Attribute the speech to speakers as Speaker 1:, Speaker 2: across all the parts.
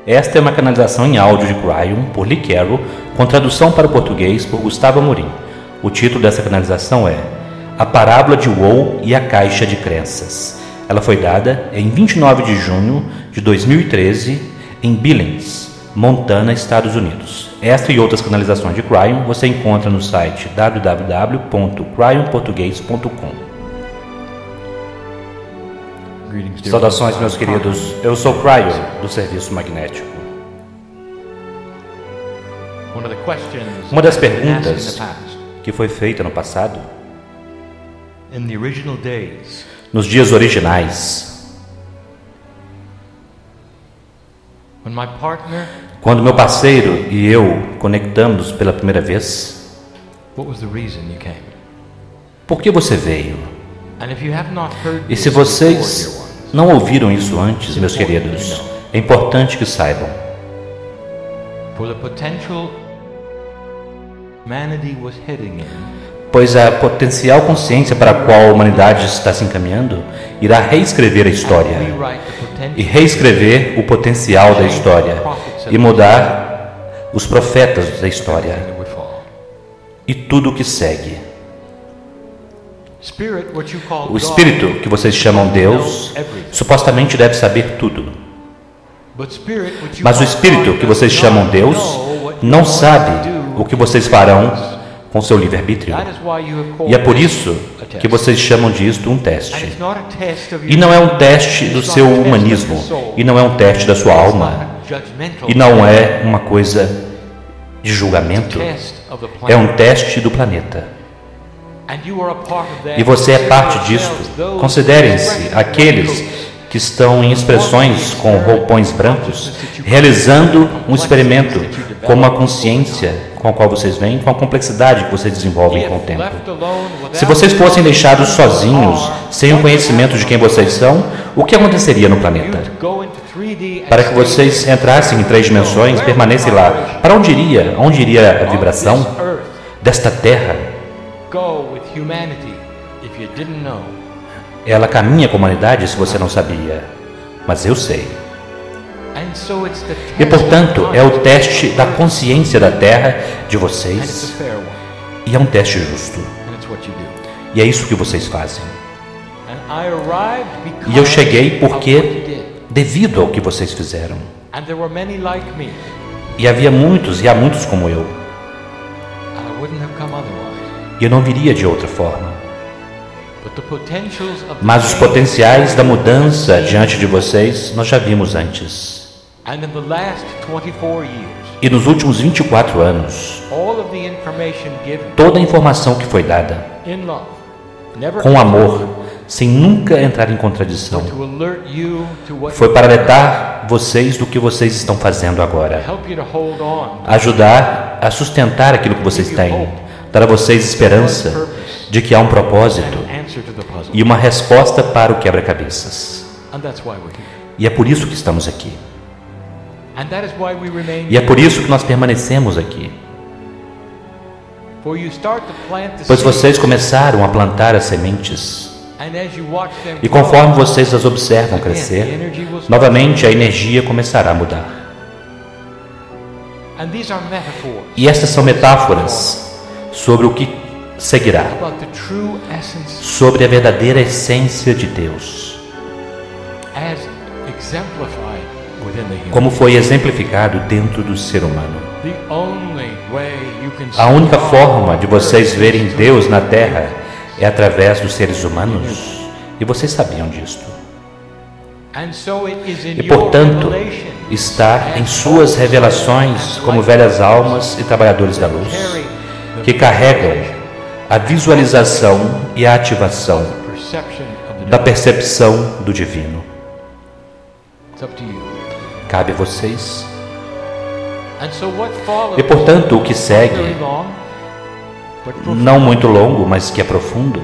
Speaker 1: Esta é uma canalização em áudio de Cryon por Lee Carroll, com tradução para o português por Gustavo Amorim. O título dessa canalização é A Parábola de Woe e a Caixa de Crenças. Ela foi dada em 29 de junho de 2013 em Billings, Montana, Estados Unidos. Esta e outras canalizações de Cryon você encontra no site www.cryonportugues.com. Saudações, meus queridos. Eu sou Cryon, do Serviço Magnético. Uma das perguntas que foi feita no passado, nos dias originais, quando meu parceiro e eu conectamos pela primeira vez, por que você veio? E se vocês não ouviram isso antes, meus queridos, é importante que saibam. Pois a potencial consciência para a qual a humanidade está se encaminhando irá reescrever a história e reescrever o potencial da história e mudar os profetas da história e tudo o que segue. O Espírito, que vocês chamam Deus, supostamente deve saber tudo. Mas o Espírito, que vocês chamam Deus, não sabe o que vocês farão com seu livre-arbítrio. E é por isso que vocês chamam disto um teste. E não é um teste do seu humanismo, e não é um teste da sua alma, e não é uma coisa de julgamento, é um teste do planeta. E você é parte disso. Considerem-se aqueles que estão em expressões com roupões brancos, realizando um experimento com uma consciência com a qual vocês vêm, com a complexidade que vocês desenvolvem com o tempo. Se vocês fossem deixados sozinhos, sem o conhecimento de quem vocês são, o que aconteceria no planeta? Para que vocês entrassem em 3 dimensões, permanecem lá. Para onde iria? Onde iria a vibração desta Terra? Ela caminha com a humanidade se você não sabia, mas eu sei. E portanto é o teste da consciência da Terra de vocês, e é um teste justo, e é isso que vocês fazem. E eu cheguei porque, devido ao que vocês fizeram, e havia muitos, e há muitos como eu, e eu não viria de outra forma. Mas os potenciais da mudança diante de vocês nós já vimos antes. E nos últimos 24 anos, toda a informação que foi dada, com amor, sem nunca entrar em contradição, foi para alertar vocês do que vocês estão fazendo agora, ajudar a sustentar aquilo que vocês têm, dar a vocês esperança de que há um propósito e uma resposta para o quebra-cabeças. E é por isso que estamos aqui. E é por isso que nós permanecemos aqui. Pois vocês começaram a plantar as sementes, e conforme vocês as observam crescer, novamente a energia começará a mudar. E estas são metáforas sobre o que seguirá, sobre a verdadeira essência de Deus, como foi exemplificado dentro do ser humano. A única forma de vocês verem Deus na Terra é através dos seres humanos, e vocês sabiam disto. E portanto, está em suas revelações como velhas almas e trabalhadores da luz, que carregam a visualização e a ativação da percepção do divino. Cabe a vocês. E portanto, o que segue, não muito longo, mas que é profundo,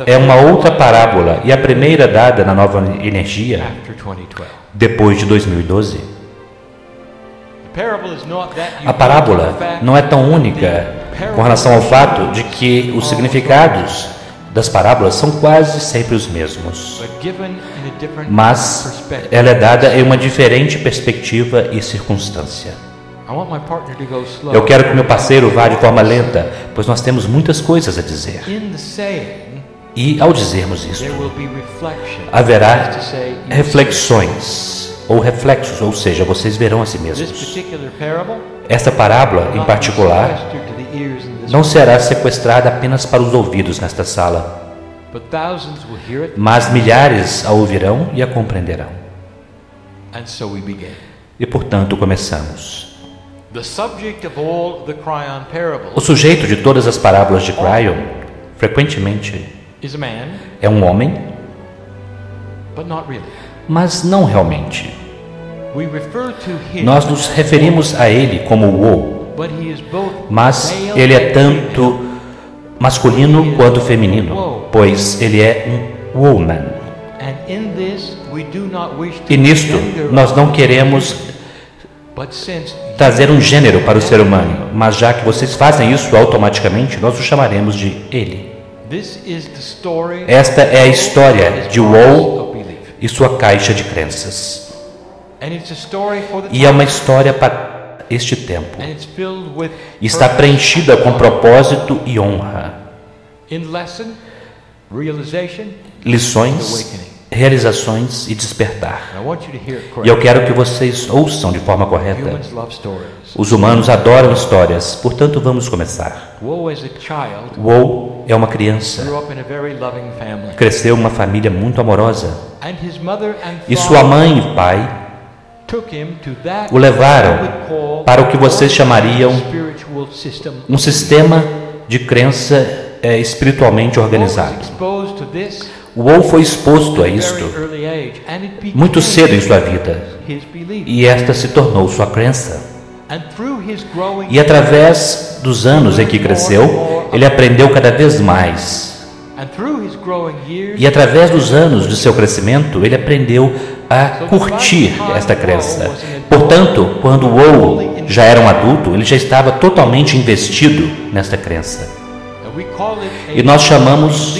Speaker 1: é uma outra parábola, e a primeira dada na nova energia depois de 2012. A parábola não é tão única com relação ao fato de que os significados das parábolas são quase sempre os mesmos, mas ela é dada em uma diferente perspectiva e circunstância. Eu quero que meu parceiro vá de forma lenta, pois nós temos muitas coisas a dizer. E ao dizermos isso, haverá reflexões ou reflexos, ou seja, vocês verão a si mesmos. Esta parábola, em particular, não será sequestrada apenas para os ouvidos nesta sala, mas milhares a ouvirão e a compreenderão. E, portanto, começamos. O sujeito de todas as parábolas de Cryon, frequentemente, é um homem, mas não realmente. Nós nos referimos a ele como Wo, mas ele é tanto masculino quanto feminino, pois ele é um woman. E nisto nós não queremos trazer um gênero para o ser humano, mas já que vocês fazem isso automaticamente, nós o chamaremos de ele. Esta é a história de Wo e sua caixa de crenças. E é uma história para este tempo. E está preenchida com propósito e honra. Lições, realizações e despertar. E eu quero que vocês ouçam de forma correta. Os humanos adoram histórias, portanto vamos começar. Wo é uma criança. Cresceu em uma família muito amorosa. E sua mãe e pai o levaram para o que vocês chamariam um sistema de crença espiritualmente organizado. Wo foi exposto a isto muito cedo em sua vida, e esta se tornou sua crença. E através dos anos em que cresceu, ele aprendeu cada vez mais. E através dos anos de seu crescimento, ele aprendeu a curtir esta crença. Portanto, quando Wo já era um adulto, ele já estava totalmente investido nesta crença. E nós chamamos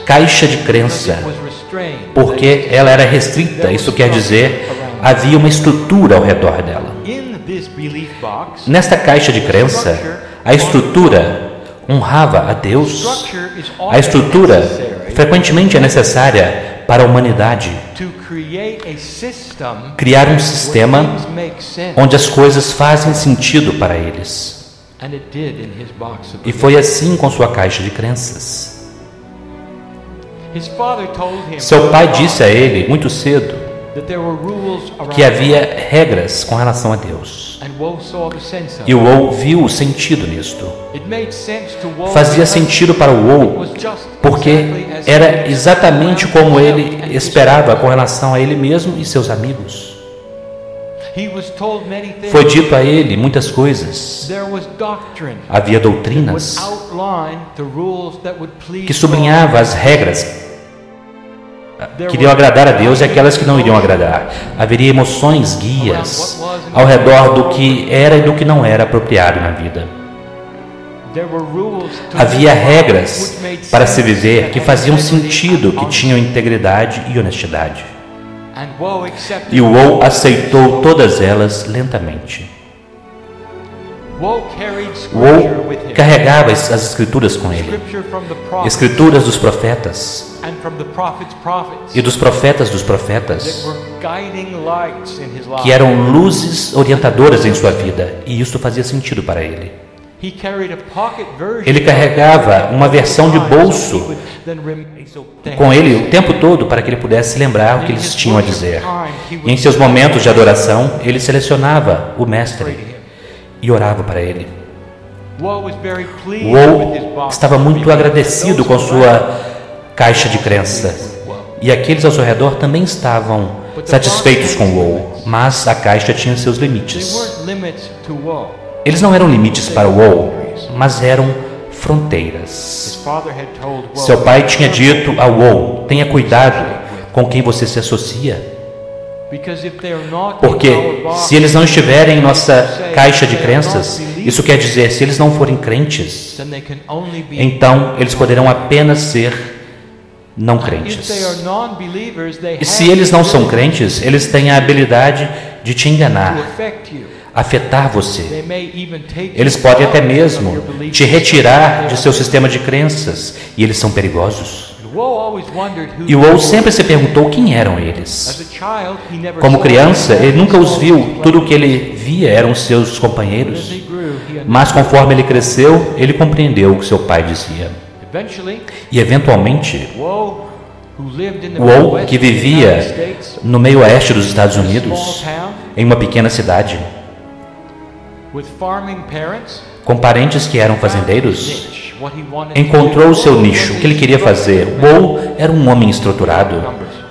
Speaker 1: caixa de crença, porque ela era restrita, isso quer dizer, havia uma estrutura ao redor dela. Nesta caixa de crença, a estrutura honrava a Deus. A estrutura frequentemente é necessária para a humanidade criar um sistema onde as coisas fazem sentido para eles. E foi assim com sua caixa de crenças. Seu pai disse a ele muito cedo que havia regras com relação a Deus. E o Wo viu o sentido nisto. Fazia sentido para o Wo, porque era exatamente como ele esperava com relação a ele mesmo e seus amigos. Foi dito a ele muitas coisas. Havia doutrinas que sublinhavam as regras que iriam agradar a Deus e aquelas que não iriam agradar. Haveria emoções, guias ao redor do que era e do que não era apropriado na vida. Havia regras para se viver que faziam sentido, que tinham integridade e honestidade. E o Wo aceitou todas elas lentamente. Wo carregava as escrituras com ele, escrituras dos profetas e dos profetas, que eram luzes orientadoras em sua vida, e isso fazia sentido para ele. Ele carregava uma versão de bolso com ele o tempo todo para que ele pudesse lembrar o que eles tinham a dizer. E em seus momentos de adoração, ele selecionava o mestre e orava para ele. Wo estava muito agradecido com sua caixa de crença, e aqueles ao seu redor também estavam satisfeitos com Wo, mas a caixa tinha seus limites. Eles não eram limites para Wo, mas eram fronteiras. Seu pai tinha dito a Wo: tenha cuidado com quem você se associa, Porque se eles não estiverem em nossa caixa de crenças, isso quer dizer, se eles não forem crentes, então eles poderão apenas ser não crentes. E se eles não são crentes, eles têm a habilidade de te enganar, afetar você. Eles podem até mesmo te retirar de seu sistema de crenças, e eles são perigosos. E o Woe sempre se perguntou quem eram eles. Como criança, ele nunca os viu, tudo o que ele via eram seus companheiros. Mas conforme ele cresceu, ele compreendeu o que seu pai dizia. E eventualmente, Woe, que vivia no meio oeste dos Estados Unidos, em uma pequena cidade, com parentes que eram fazendeiros, encontrou o seu nicho, o que ele queria fazer. Woe era um homem estruturado,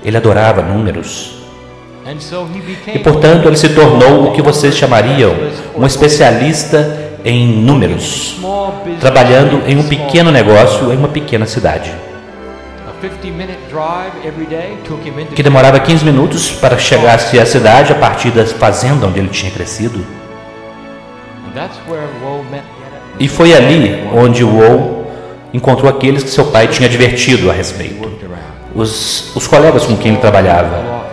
Speaker 1: ele adorava números. E portanto ele se tornou o que vocês chamariam um especialista em números, trabalhando em um pequeno negócio em uma pequena cidade, que demorava 15 minutos para chegar-se à cidade a partir da fazenda onde ele tinha crescido. E foi ali onde Woe encontrou aqueles que seu pai tinha advertido a respeito. Os colegas com quem ele trabalhava.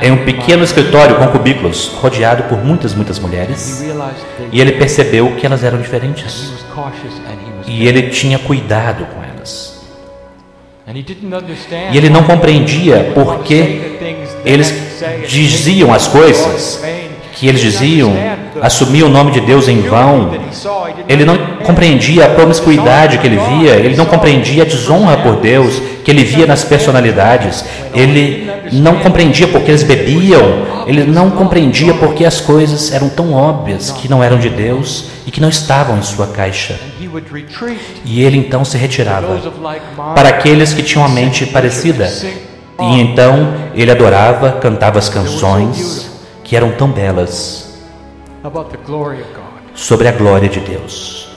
Speaker 1: Em um pequeno escritório com cubículos, rodeado por muitas mulheres. E ele percebeu que elas eram diferentes. E ele tinha cuidado com elas. E ele não compreendia por que eles diziam as coisas que eles diziam, assumiam o nome de Deus em vão. Ele não compreendia a promiscuidade que ele via, ele não compreendia a desonra por Deus que ele via nas personalidades, ele não compreendia porque eles bebiam, ele não compreendia porque as coisas eram tão óbvias que não eram de Deus e que não estavam em sua caixa. E ele então se retirava para aqueles que tinham a mente parecida. E então ele adorava, cantava as canções que eram tão belas sobre a glória de Deus.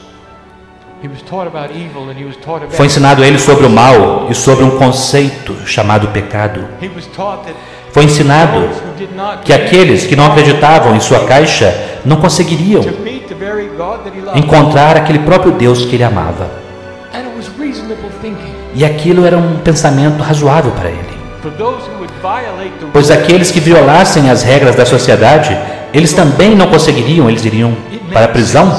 Speaker 1: Foi ensinado a ele sobre o mal e sobre um conceito chamado pecado. Foi ensinado que aqueles que não acreditavam em sua caixa não conseguiriam encontrar aquele próprio Deus que ele amava. E aquilo era um pensamento razoável para ele. Pois aqueles que violassem as regras da sociedade, eles também não conseguiriam, eles iriam para a prisão.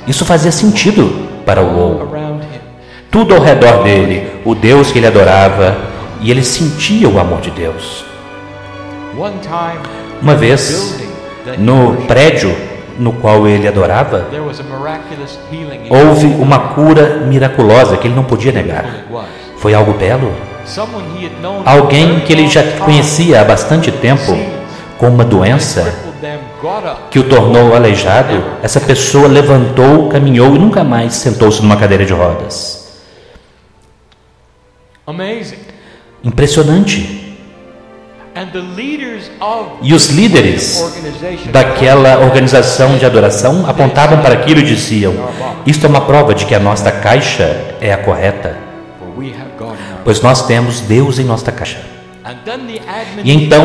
Speaker 1: Isso fazia sentido para o Woe. Tudo ao redor dele, o Deus que ele adorava, e ele sentia o amor de Deus. Uma vez, no prédio no qual ele adorava, houve uma cura miraculosa que ele não podia negar. Foi algo belo. Alguém que ele já conhecia há bastante tempo, com uma doença que o tornou aleijado, essa pessoa levantou, caminhou e nunca mais sentou-se numa cadeira de rodas. Impressionante. E os líderes daquela organização de adoração apontavam para aquilo e diziam: isto é uma prova de que a nossa caixa é a correta, pois nós temos Deus em nossa caixa. E então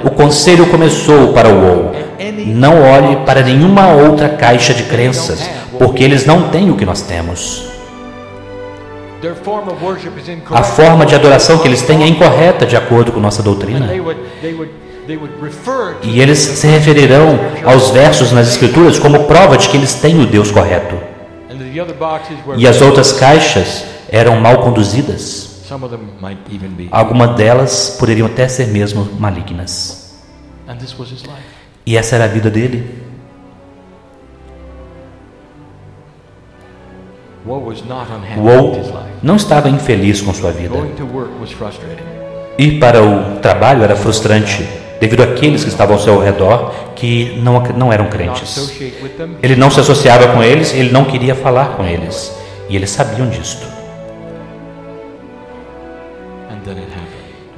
Speaker 1: o conselho começou para o Woe: não olhe para nenhuma outra caixa de crenças, porque eles não têm o que nós temos. A forma de adoração que eles têm é incorreta de acordo com nossa doutrina. E eles se referirão aos versos nas Escrituras como prova de que eles têm o Deus correto. E as outras caixas eram mal conduzidas. Algumas delas poderiam até ser mesmo malignas. E essa era a vida dele. Woe não estava infeliz com sua vida. Ir para o trabalho era frustrante, devido àqueles que estavam ao seu redor que não eram crentes. Ele não se associava com eles, ele não queria falar com eles. E eles sabiam disto.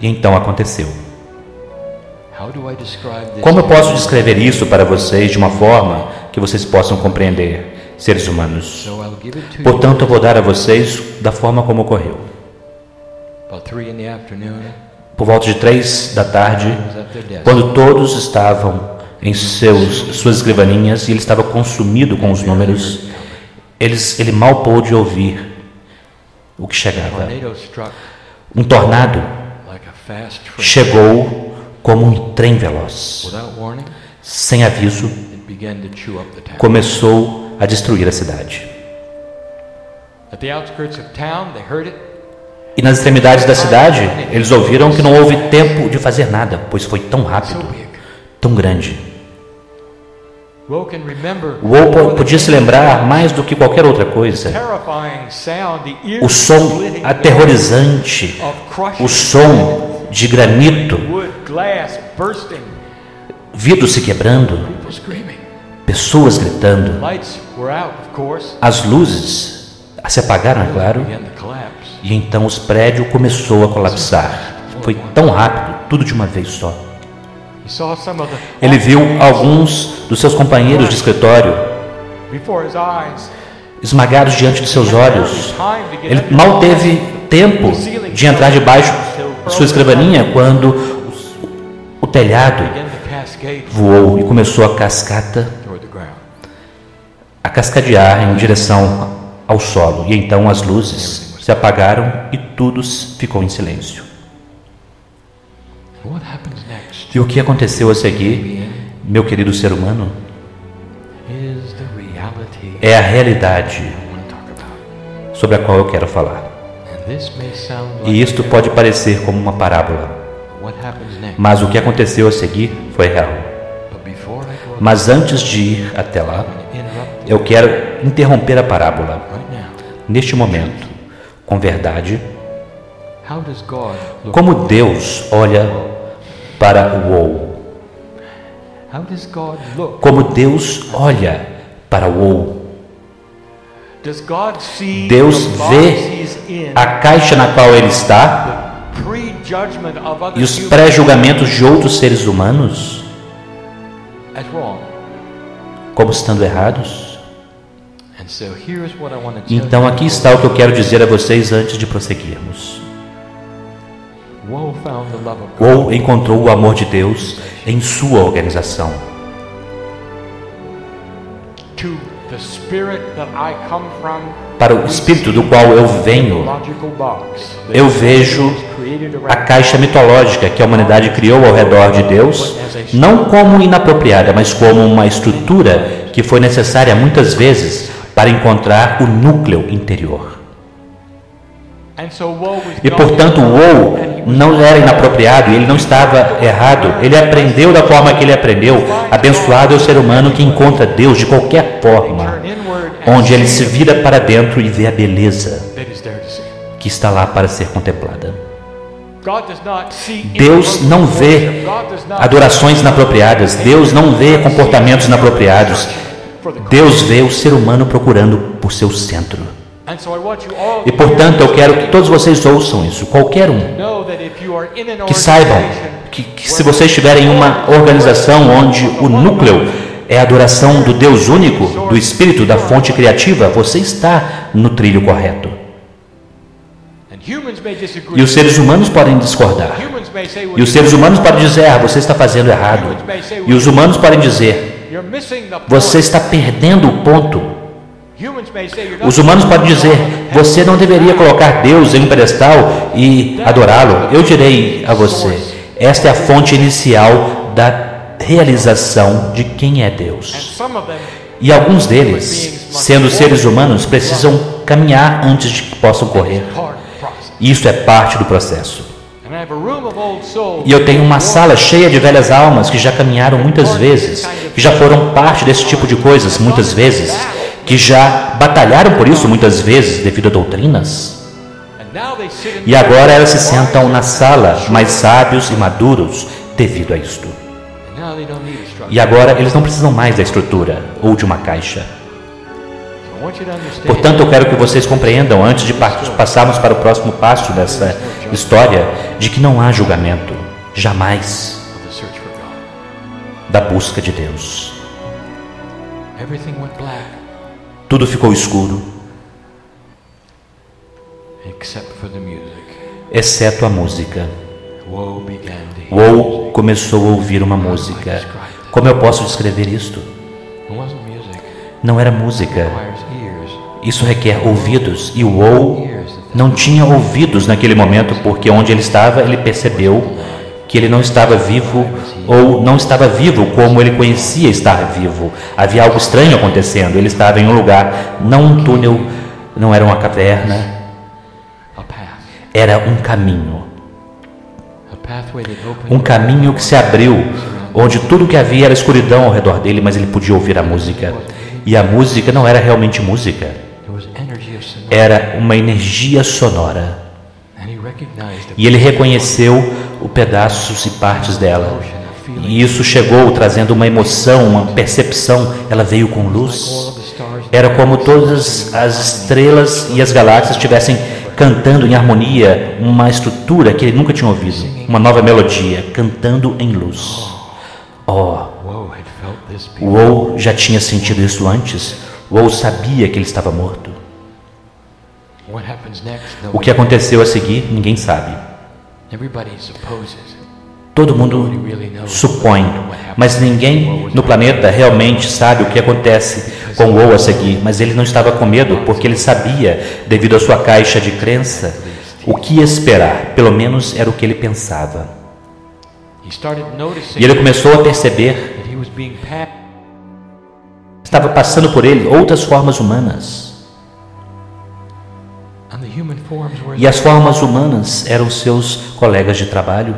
Speaker 1: E então aconteceu. Como eu posso descrever isso para vocês de uma forma que vocês possam compreender, seres humanos? Portanto, eu vou dar a vocês da forma como ocorreu. por volta de 3 da tarde, quando todos estavam em suas escrivaninhas e ele estava consumido com os números, ele mal pôde ouvir o que chegava. Um tornado chegou como um trem veloz. Sem aviso, começou a destruir a cidade. E nas extremidades da cidade, eles ouviram que não houve tempo de fazer nada, pois foi tão rápido, tão grande. Woe podia se lembrar mais do que qualquer outra coisa. O som aterrorizante, o som de granito, vidros se quebrando, pessoas gritando. As luzes se apagaram, é claro, e então os prédios começou a colapsar. Foi tão rápido, tudo de uma vez só. Ele viu alguns dos seus companheiros de escritório esmagados diante de seus olhos. Ele mal teve tempo de entrar debaixo de sua escrivaninha quando o telhado voou e começou a cascadear em direção ao solo. E então as luzes se apagaram e tudo ficou em silêncio. E o que aconteceu a seguir, meu querido ser humano, é a realidade sobre a qual eu quero falar. E isto pode parecer como uma parábola, mas o que aconteceu a seguir foi real. Mas antes de ir até lá, eu quero interromper a parábola, neste momento, com verdade. Como Deus olha para o Woe? Como Deus olha para o Woe? Deus vê a caixa na qual ele está e os pré-julgamentos de outros seres humanos como estando errados? Então aqui está o que eu quero dizer a vocês antes de prosseguirmos. Woe encontrou o amor de Deus em sua organização. Para o espírito do qual eu venho, eu vejo a caixa mitológica que a humanidade criou ao redor de Deus, não como inapropriada, mas como uma estrutura que foi necessária muitas vezes para encontrar o núcleo interior. E portanto Woe não era inapropriado, ele não estava errado, ele aprendeu da forma que ele aprendeu. Abençoado é o ser humano que encontra Deus de qualquer forma, onde ele se vira para dentro e vê a beleza que está lá para ser contemplada. Deus não vê adorações inapropriadas, Deus não vê comportamentos inapropriados, Deus vê o ser humano procurando por seu centro. E portanto eu quero que todos vocês ouçam isso, qualquer um, que saibam que se vocês estiverem em uma organização onde o núcleo é a adoração do Deus único, do Espírito, da fonte criativa, você está no trilho correto. E os seres humanos podem discordar. E os seres humanos podem dizer, você está fazendo errado. E os humanos podem dizer, você está perdendo o ponto. Os humanos podem dizer, você não deveria colocar Deus em um pedestal e adorá-lo. Eu direi a você, esta é a fonte inicial da realização de quem é Deus. E alguns deles, sendo seres humanos, precisam caminhar antes de que possam correr. Isso é parte do processo. E eu tenho uma sala cheia de velhas almas que já caminharam muitas vezes, que já foram parte desse tipo de coisas muitas vezes, que já batalharam por isso muitas vezes devido a doutrinas. E agora elas se sentam na sala mais sábios e maduros devido a isto. E agora eles não precisam mais da estrutura ou de uma caixa. Portanto, eu quero que vocês compreendam, antes de passarmos para o próximo passo dessa história, de que não há julgamento, jamais, da busca de Deus. Tudo ficou escuro, exceto a música. Woe começou a ouvir uma música. Como eu posso descrever isto? Não era música. Isso requer ouvidos, e Woe não tinha ouvidos naquele momento, porque onde ele estava, ele percebeu que ele não estava vivo, ou não estava vivo como ele conhecia estar vivo. Havia algo estranho acontecendo. Ele estava em um lugar, não um túnel, não era uma caverna, era um caminho. Um caminho que se abriu, onde tudo que havia era escuridão ao redor dele, mas ele podia ouvir a música. E a música não era realmente música, era uma energia sonora. E ele reconheceu os pedaços e partes dela. E isso chegou trazendo uma emoção, uma percepção. Ela veio com luz. Era como todas as estrelas e as galáxias estivessem cantando em harmonia, uma estrutura que ele nunca tinha ouvido, uma nova melodia, cantando em luz. Woe já tinha sentido isso antes. Woe sabia que ele estava morto. O que aconteceu a seguir, ninguém sabe. Todo mundo supõe, mas ninguém no planeta realmente sabe o que acontece com Woe a seguir. Mas ele não estava com medo, porque ele sabia, devido à sua caixa de crença, o que esperar. Pelo menos era o que ele pensava. E ele começou a perceber que estava passando por ele outras formas humanas. E as formas humanas eram seus colegas de trabalho.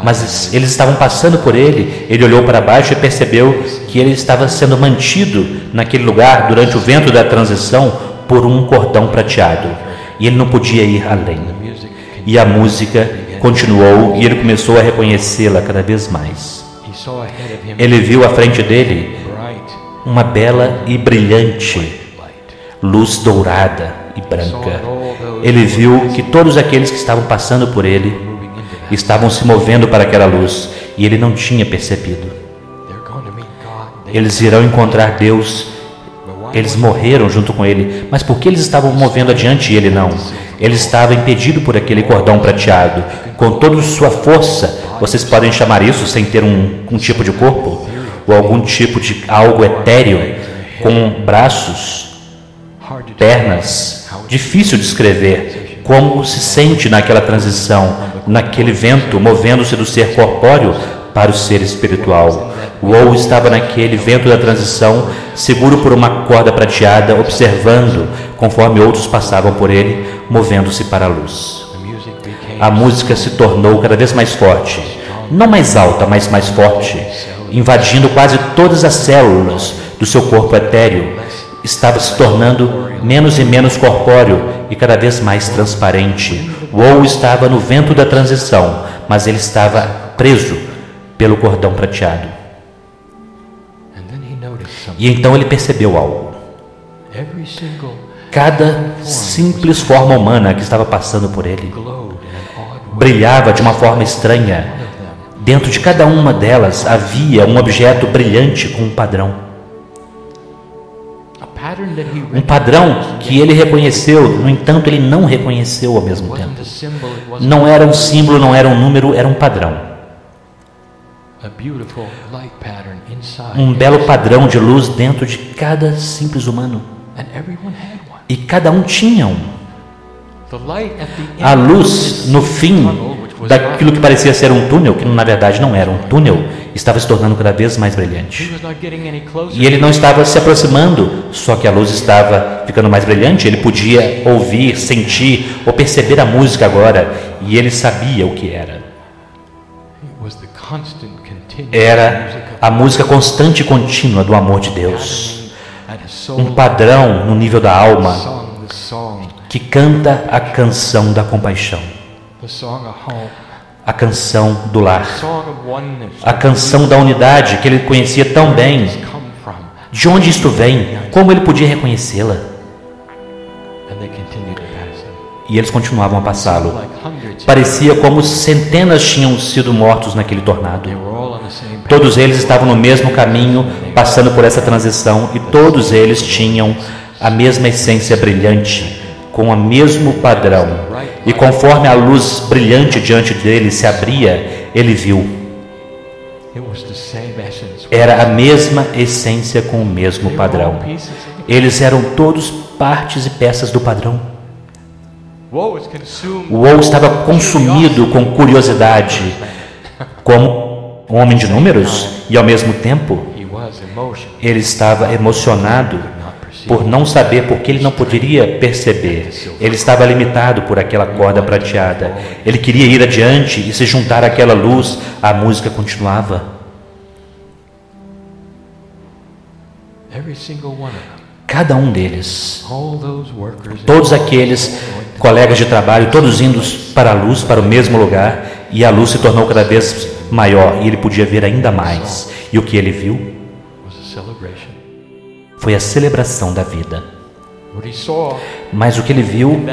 Speaker 1: Mas eles estavam passando por ele. Ele olhou para baixo e percebeu que ele estava sendo mantido naquele lugar durante o vento da transição por um cordão prateado. E ele não podia ir além. E a música continuou e ele começou a reconhecê-la cada vez mais. Ele viu à frente dele uma bela e brilhante luz dourada e branca. Ele viu que todos aqueles que estavam passando por ele estavam se movendo para aquela luz e ele não tinha percebido. Eles irão encontrar Deus. Eles morreram junto com ele, mas por que eles estavam movendo adiante e ele não? Ele estava impedido por aquele cordão prateado, com toda sua força. Vocês podem chamar isso sem ter um tipo de corpo, ou algum tipo de algo etéreo, com braços, pernas. Difícil de descrever como se sente naquela transição, naquele vento movendo-se do ser corpóreo para o ser espiritual. Woe estava naquele vento da transição, seguro por uma corda prateada, observando conforme outros passavam por ele, movendo-se para a luz. A música se tornou cada vez mais forte, não mais alta, mas mais forte, invadindo quase todas as células do seu corpo etéreo. Estava se tornando menos e menos corpóreo e cada vez mais transparente. Woe estava no vento da transição, mas ele estava preso pelo cordão prateado. E então ele percebeu algo. Cada simples forma humana que estava passando por ele brilhava de uma forma estranha. Dentro de cada uma delas havia um objeto brilhante com um padrão. Um padrão que ele reconheceu, no entanto, ele não reconheceu ao mesmo tempo. Não era um símbolo, não era um número, era um padrão. Um belo padrão de luz dentro de cada simples humano. E cada um tinha um. A luz, no fim daquilo que parecia ser um túnel, que na verdade não era um túnel, estava se tornando cada vez mais brilhante. E ele não estava se aproximando, só que a luz estava ficando mais brilhante. Ele podia ouvir, sentir ou perceber a música agora, e ele sabia o que era. Era a música constante e contínua do amor de Deus. Um padrão no nível da alma que canta a canção da compaixão, a canção do lar, a canção da unidade que ele conhecia tão bem. De onde isto vem? Como ele podia reconhecê-la? E eles continuavam a passá-lo. Parecia como centenas tinham sido mortos naquele tornado. Todos eles estavam no mesmo caminho, passando por essa transição, e todos eles tinham a mesma essência brilhante, com o mesmo padrão. E conforme a luz brilhante diante dele se abria, ele viu. Era a mesma essência com o mesmo padrão. Eles eram todos partes e peças do padrão. O Woe estava consumido com curiosidade, como um homem de números, e ao mesmo tempo ele estava emocionado por não saber, porque ele não poderia perceber. Ele estava limitado por aquela corda prateada. Ele queria ir adiante e se juntar àquela luz. A música continuava. Cada um deles, todos aqueles colegas de trabalho, todos indo para a luz, para o mesmo lugar, e a luz se tornou cada vez maior, e ele podia ver ainda mais. E o que ele viu foi a celebração da vida. Mas o que ele viu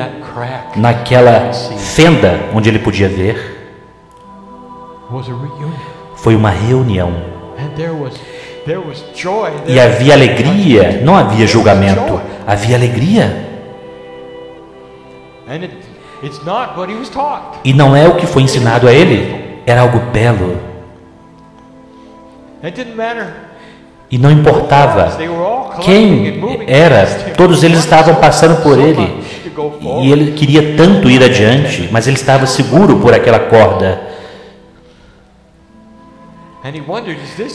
Speaker 1: naquela fenda onde ele podia ver foi uma reunião. E havia alegria, não havia julgamento, havia alegria. E não é o que foi ensinado a ele, era algo belo. E não importava quem era, todos eles estavam passando por ele. E ele queria tanto ir adiante, mas ele estava seguro por aquela corda.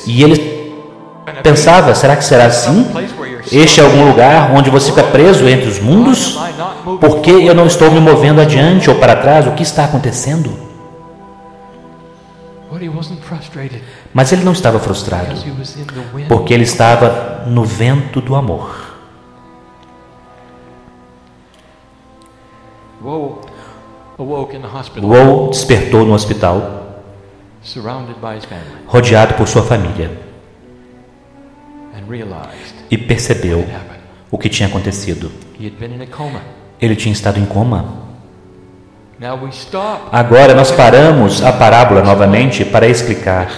Speaker 1: E ele pensava, será que será assim? Este é algum lugar onde você fica preso entre os mundos? Por que eu não estou me movendo adiante ou para trás? O que está acontecendo? Mas ele não estava frustrado, porque ele estava no vento do amor. Woe despertou no hospital, rodeado por sua família, e percebeu o que tinha acontecido. Ele tinha estado em coma. Agora nós paramos a parábola novamente para explicar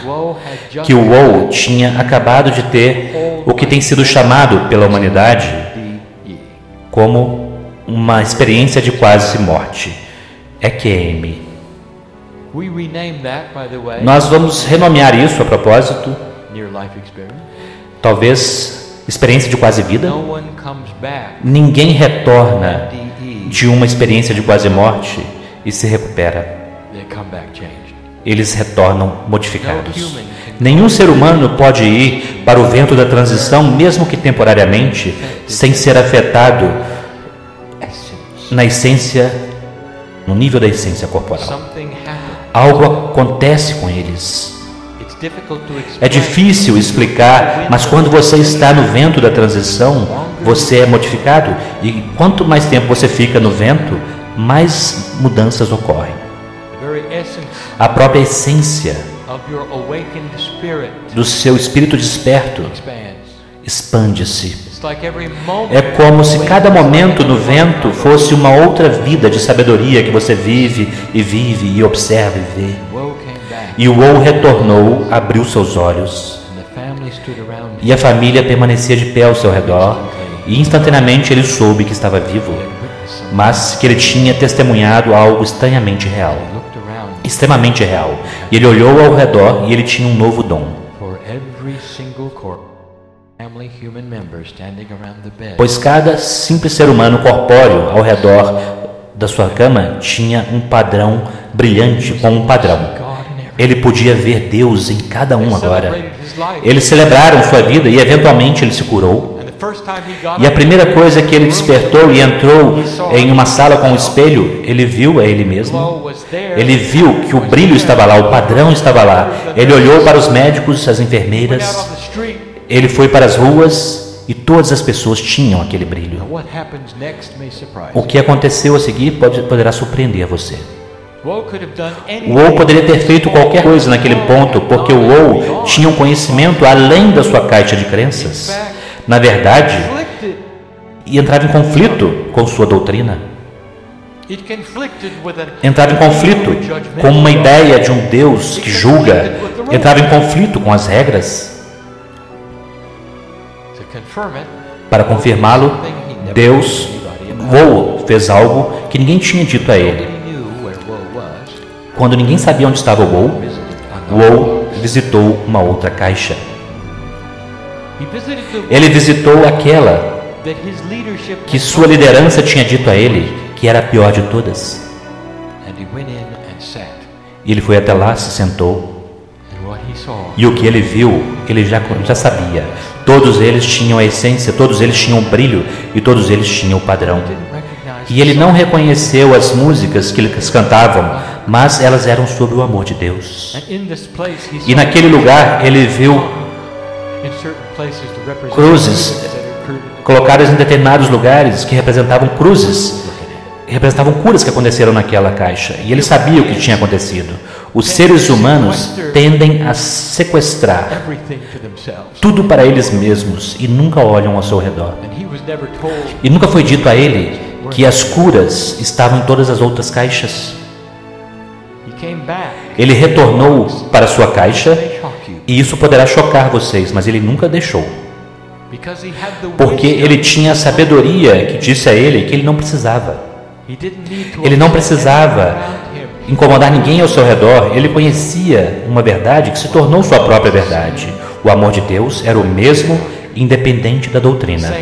Speaker 1: que o Woe tinha acabado de ter o que tem sido chamado pela humanidade como uma experiência de quase morte. EQM. Nós vamos renomear isso a propósito. Talvez experiência de quase vida. Ninguém retorna de uma experiência de quase morte e se recupera. Eles retornam modificados. Nenhum ser humano pode ir para o vento da transição, mesmo que temporariamente, sem ser afetado na essência, no nível da essência corporal. Algo acontece com eles. É difícil explicar, mas quando você está no vento da transição, você é modificado. E quanto mais tempo você fica no vento, mais mudanças ocorrem. A própria essência do seu espírito desperto expande-se. É como se cada momento no vento fosse uma outra vida de sabedoria que você vive e observa e vê. E o Woe retornou, abriu seus olhos, e a família permanecia de pé ao seu redor, e instantaneamente ele soube que estava vivo, mas que ele tinha testemunhado algo extremamente real. Extremamente real. E ele olhou ao redor e ele tinha um novo dom. Pois cada simples ser humano corpóreo ao redor da sua cama tinha um padrão brilhante com um padrão. Ele podia ver Deus em cada um agora. Eles celebraram sua vida e eventualmente ele se curou. E a primeira coisa que ele despertou e entrou em uma sala com um espelho, ele viu a ele mesmo. Ele viu que o brilho estava lá, o padrão estava lá. Ele olhou para os médicos, as enfermeiras. Ele foi para as ruas e todas as pessoas tinham aquele brilho. O que aconteceu a seguir poderá surpreender você. O Woe poderia ter feito qualquer coisa naquele ponto, porque o Woe tinha um conhecimento além da sua caixa de crenças. Na verdade, entrava em conflito com sua doutrina. Entrava em conflito com uma ideia de um Deus que julga. Entrava em conflito com as regras. Para confirmá-lo, Deus Woe fez algo que ninguém tinha dito a ele. Quando ninguém sabia onde estava Woe visitou uma outra caixa. Ele visitou aquela que sua liderança tinha dito a ele que era a pior de todas. E ele foi até lá, se sentou. E o que ele viu, ele já sabia. Todos eles tinham a essência, todos eles tinham o brilho e todos eles tinham o padrão. E ele não reconheceu as músicas que eles cantavam, mas elas eram sobre o amor de Deus. E naquele lugar ele viu cruzes colocadas em determinados lugares que representavam cruzes, representavam curas que aconteceram naquela caixa. E ele sabia o que tinha acontecido. Os seres humanos tendem a sequestrar tudo para eles mesmos e nunca olham ao seu redor. E nunca foi dito a ele que as curas estavam em todas as outras caixas. Ele retornou para sua caixa, e isso poderá chocar vocês, mas ele nunca deixou. Porque ele tinha a sabedoria que disse a ele que ele não precisava. Ele não precisava incomodar ninguém ao seu redor. Ele conhecia uma verdade que se tornou sua própria verdade. O amor de Deus era o mesmo, independente da doutrina.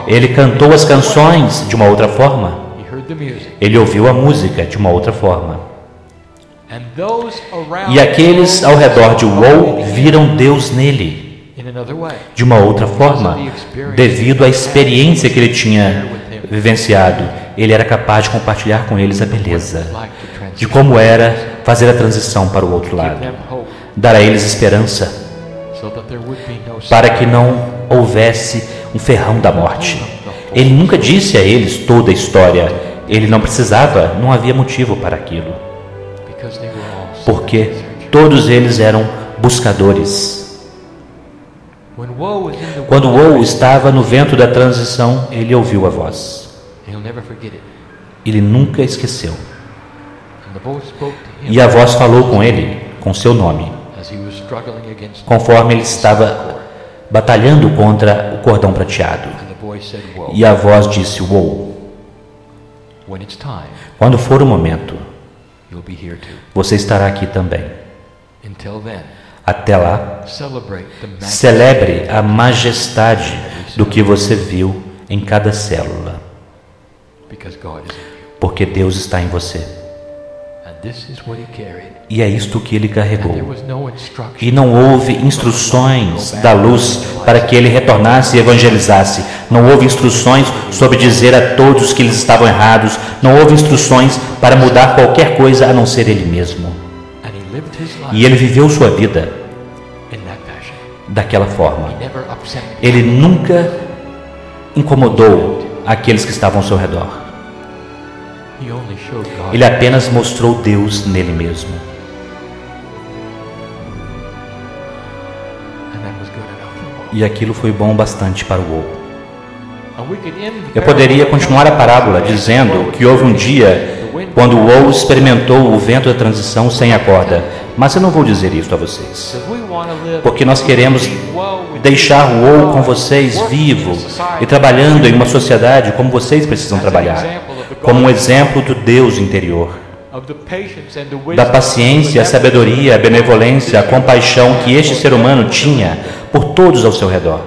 Speaker 1: Ele cantou as canções de uma outra forma. Ele ouviu a música de uma outra forma. E aqueles ao redor de Woe viram Deus nele de uma outra forma, devido à experiência que ele tinha vivenciado. Ele era capaz de compartilhar com eles a beleza de como era fazer a transição para o outro lado, dar a eles esperança, para que não houvesse um ferrão da morte. Ele nunca disse a eles toda a história. Ele não precisava, não havia motivo para aquilo, porque todos eles eram buscadores. Quando Woe estava no vento da transição, ele ouviu a voz. Ele nunca esqueceu. E a voz falou com ele, com seu nome, conforme ele estava batalhando contra o cordão prateado. E a voz disse: Woe, quando for o momento, você estará aqui também. Até lá, celebre a majestade do que você viu em cada célula, porque Deus está em você. E é isto que ele carregou. E não houve instruções da luz para que ele retornasse e evangelizasse. Não houve instruções sobre dizer a todos que eles estavam errados. Não houve instruções para mudar qualquer coisa a não ser ele mesmo. E ele viveu sua vida daquela forma. Ele nunca incomodou aqueles que estavam ao seu redor. Ele apenas mostrou Deus nele mesmo. E aquilo foi bom bastante para o Woe. Eu poderia continuar a parábola dizendo que houve um dia quando o Woe experimentou o vento da transição sem a corda, mas eu não vou dizer isso a vocês, porque nós queremos deixar o Woe com vocês vivo e trabalhando em uma sociedade como vocês precisam trabalhar, como um exemplo do Deus interior, da paciência, a sabedoria, a benevolência, a compaixão que este ser humano tinha por todos ao seu redor,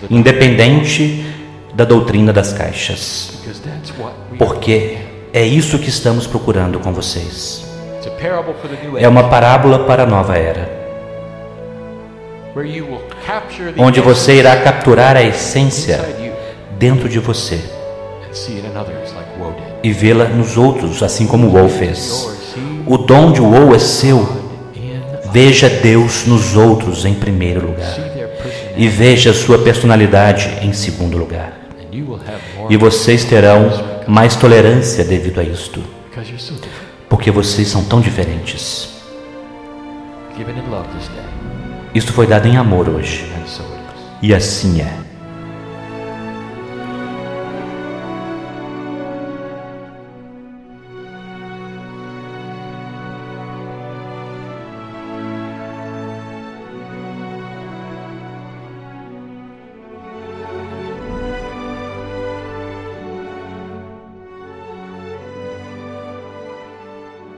Speaker 1: independente da doutrina das caixas, porque é isso que estamos procurando com vocês. É uma parábola para a nova era, onde você irá capturar a essência dentro de você e vê-la nos outros, assim como o Woe fez. O dom de Woe é seu. Veja Deus nos outros em primeiro lugar e veja sua personalidade em segundo lugar. E vocês terão mais tolerância devido a isto, porque vocês são tão diferentes. Isto foi dado em amor hoje, e assim é.